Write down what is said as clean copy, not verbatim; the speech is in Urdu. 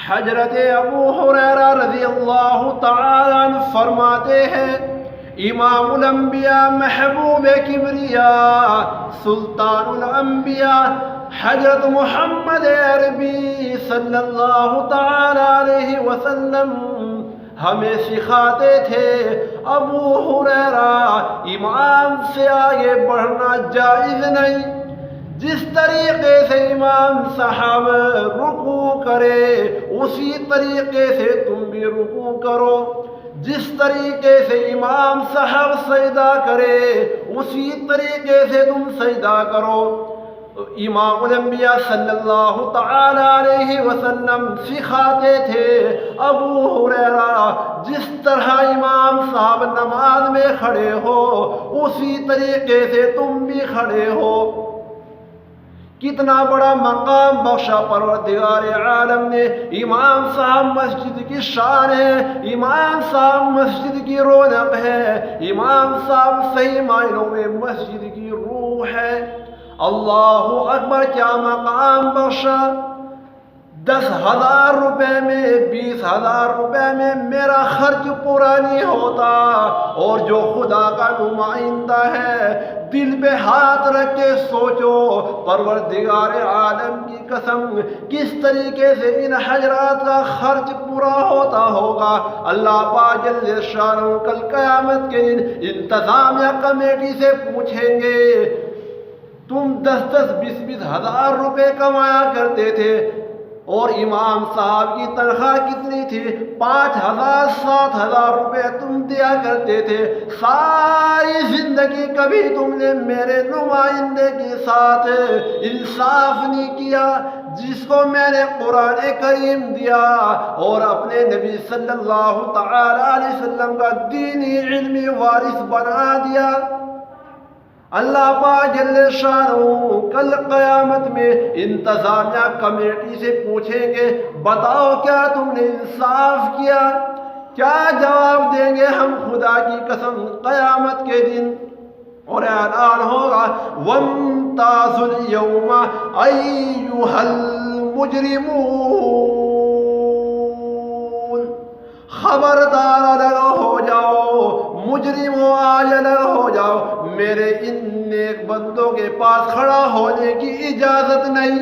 حضرت ابو ہریرہ رضی اللہ تعالیٰ عنہ فرماتے ہیں امام الانبیاء محبوب کبریاء سلطان الانبیاء حضرت محمد عربی صلی اللہ تعالی علیہ وسلم ہمیں سکھاتے تھے ابو ہریرہ امام سے آگے بڑھنا جائز نہیں، جس طریقے سے امام صاحب رکوع کرے اسی طریقے سے تم بھی رکوع کرو، جس طریقے سے امام صاحب سجدہ کرے اسی طریقے سے تم سجدہ کرو۔ امام الانبیاء صلی اللہ تعالی علیہ وسلم سکھاتے تھے ابو ہریرہ جس طرح امام صاحب نماز میں کھڑے ہو اسی طریقے سے تم بھی کھڑے ہو۔ کتنا بڑا مقام بخشا پروردگار عالم نے، امام صاحب مسجد کی شان ہے، امام صاحب مسجد کی رونق ہے، امام صاحب صحیح معنوں میں مسجد کی روح ہے۔ اللہ اکبر، کیا مقام بخشا! 10,000 روپے میں 20,000 روپے میں میرا خرچ پورا نہیں ہوتا، اور جو خدا کا نمائندہ ہے دل پہ ہاتھ رکھ کے سوچو پروردگار عالم کی قسم کس طریقے سے ان حضرات کا خرچ پورا ہوتا ہوگا۔ اللہ پاک جل شانہ کل قیامت کے دن انتظامیہ کمیٹی سے پوچھیں گے تم 10-10 20-20 ہزار روپے کمایا کرتے تھے اور امام صاحب کی تنخواہ کتنی تھی؟ 5,000 7,000 روپے تم دیا کرتے تھے، ساری زندگی کبھی تم نے میرے نمائندے کے ساتھ انصاف نہیں کیا جس کو میں نے قرآن کریم دیا اور اپنے نبی صلی اللہ تعالی علیہ وسلم کا دینی علمی وارث بنا دیا۔ اللہ پاک جل شانہ کل قیامت میں انتظامیہ کمیٹی سے پوچھیں گے بتاؤ کیا تم نے انصاف کیا؟ کیا جواب دیں گے ہم خدا کی قسم قیامت کے دن؟ اور اعلان ہوگا وَامْتَازُوا الْيَوْمَ أَيُّهَا الْمُجْرِمُونَ، خبردار الگ ہو جاؤ مجرموں، آج الگ ہو جاؤ، میرے ان نیک بندوں کے پاس کھڑا ہونے کی اجازت نہیں۔